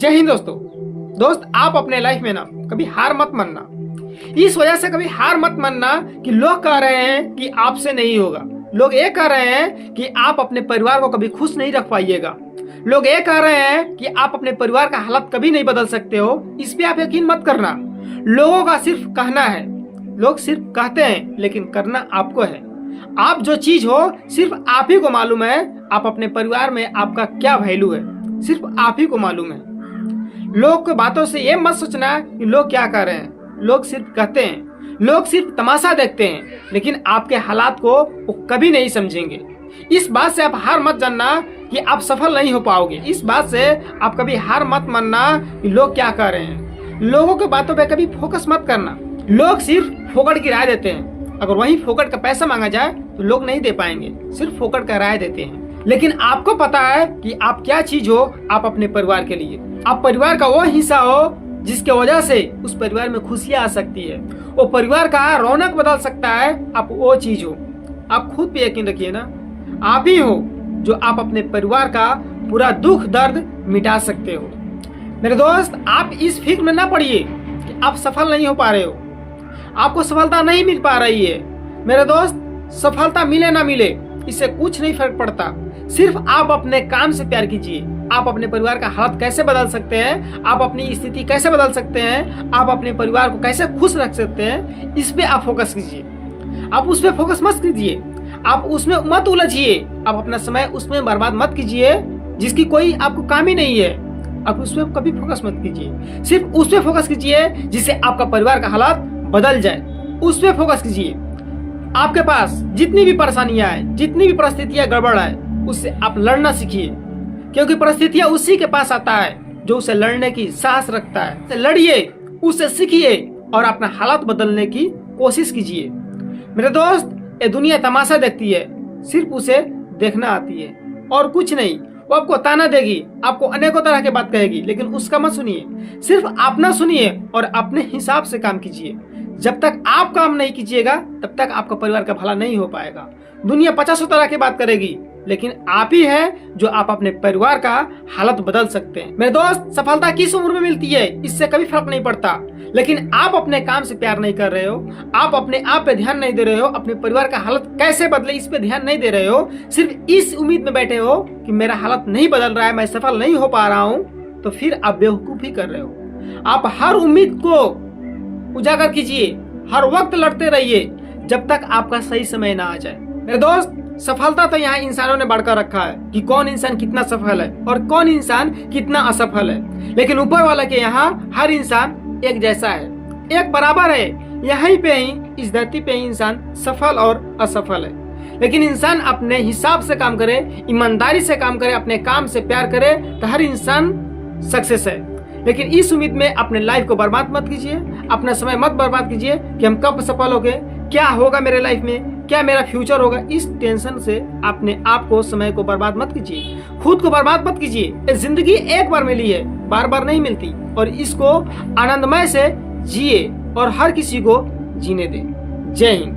जय हिंद दोस्त आप अपने लाइफ में ना कभी हार मत मानना। इस वजह से कभी हार मत मानना कि लोग कह रहे हैं कि आपसे नहीं होगा। लोग ये कह रहे हैं कि आप अपने परिवार को कभी खुश नहीं रख पाइएगा। लोग ये कह रहे हैं कि आप अपने परिवार का हालत कभी नहीं बदल सकते हो। इस पे आप यकीन मत करना। लोगों का सिर्फ कहना है, लोग सिर्फ कहते हैं, लेकिन करना आपको है। आप जो चीज हो सिर्फ आप ही को मालूम है। आप अपने परिवार में आपका क्या वैल्यू है सिर्फ आप ही को मालूम है। लोग की बातों से ये मत सोचना कि लोग क्या कर रहे हैं। लोग सिर्फ कहते हैं, लोग सिर्फ तमाशा देखते हैं, लेकिन आपके हालात को वो कभी नहीं समझेंगे। इस बात से आप हार मत जानना कि आप सफल नहीं हो पाओगे। इस बात से आप कभी हार मत मानना कि लोग क्या कर रहे हैं। लोगों की बातों पे कभी फोकस मत करना। लोग सिर्फ फोकट की राय देते हैं। अगर वही फोकट का पैसा मांगा जाए तो लोग नहीं दे पाएंगे, सिर्फ फोकट का राय देते हैं। लेकिन आपको पता है कि आप क्या चीज हो। आप अपने परिवार के लिए, आप परिवार का वो हिस्सा हो जिसके वजह से उस परिवार में खुशियां आ सकती है। वो परिवार का रौनक बदल सकता है। आप वो चीज हो। आप खुद पे यकीन रखिए ना, आप ही हो जो आप अपने परिवार का पूरा दुख दर्द मिटा सकते हो। मेरे दोस्त, आप इस फिक्र में ना पड़िए कि आप सफल नहीं हो पा रहे हो, आपको सफलता नहीं मिल पा रही है। मेरे दोस्त, सफलता मिले ना मिले इससे कुछ नहीं फर्क पड़ता। सिर्फ आप अपने काम से प्यार कीजिए। आप अपने परिवार का हालत कैसे बदल सकते हैं, आप अपनी स्थिति कैसे बदल सकते हैं, आप अपने परिवार को कैसे खुश रख सकते हैं, इस पे आप फोकस कीजिए। आप उस पे फोकस मत कीजिए, आप उसमें मत उलझिए। आप अपना समय उसमें बर्बाद मत कीजिए जिसकी कोई आपको काम ही नहीं है। आप उसमें कभी फोकस मत कीजिए। सिर्फ उस पे फोकस कीजिए जिससे आपका परिवार का हालत बदल जाए। उस पे फोकस कीजिए। आपके पास जितनी भी परेशानियां आए, जितनी भी परिस्थितियां गड़बड़ आए, उससे आप लड़ना सीखिए, क्योंकि परिस्थितियां उसी के पास आता है जो उसे लड़ने की साहस रखता है। लड़िए, उससे सीखिए और अपना हालत बदलने की कोशिश कीजिए। मेरे दोस्त, ये दुनिया तमाशा देखती है, सिर्फ उसे देखना आती है और कुछ नहीं। वो आपको ताना देगी, आपको अनेकों तरह की बात कहेगी, लेकिन उसका मत सुनिए। सिर्फ अपना सुनिए और अपने हिसाब से काम कीजिए। जब तक आप काम नहीं कीजिएगा तब तक आपका परिवार का भला नहीं हो पाएगा। दुनिया 50 तरह की बात करेगी, लेकिन आप ही है जो आप अपने परिवार का हालत बदल सकते हैं। मेरे दोस्त, सफलता किस उम्र में मिलती है इससे कभी फर्क नहीं पड़ता, लेकिन आप अपने काम से प्यार नहीं कर रहे हो, आप अपने आप पे ध्यान नहीं दे रहे हो, अपने परिवार का हालत कैसे बदले इस पे ध्यान नहीं दे रहे हो, सिर्फ इस उम्मीद में बैठे हो कि मेरा हालत नहीं बदल रहा है, मैं सफल नहीं हो पा रहा हूँ, तो फिर आप बेवकूफी कर रहे हो। आप हर उम्मीद को उजागर कीजिए, हर वक्त लड़ते रहिए जब तक आपका सही समय ना आ जाए। मेरे दोस्त, सफलता तो यहाँ इंसानों ने बढ़कर रखा है कि कौन इंसान कितना सफल है और कौन इंसान कितना असफल है, लेकिन ऊपर वाला के यहाँ हर इंसान एक जैसा है, एक बराबर है। यहीं पे ही, इस धरती पे ही इंसान सफल और असफल है। लेकिन इंसान अपने हिसाब से काम करे, ईमानदारी से काम करे, अपने काम से प्यार करे, तो हर इंसान सक्सेस है। लेकिन इस उम्मीद में अपने लाइफ को बर्बाद मत कीजिए, अपना समय मत बर्बाद कीजिए कि हम कब सफल हो गए, क्या होगा मेरे लाइफ में, क्या मेरा फ्यूचर होगा। इस टेंशन से अपने आप को, समय को बर्बाद मत कीजिए, खुद को बर्बाद मत कीजिए। जिंदगी एक बार मिली है, बार बार नहीं मिलती, और इसको आनंदमय से जिए और हर किसी को जीने दें। जय हिंद।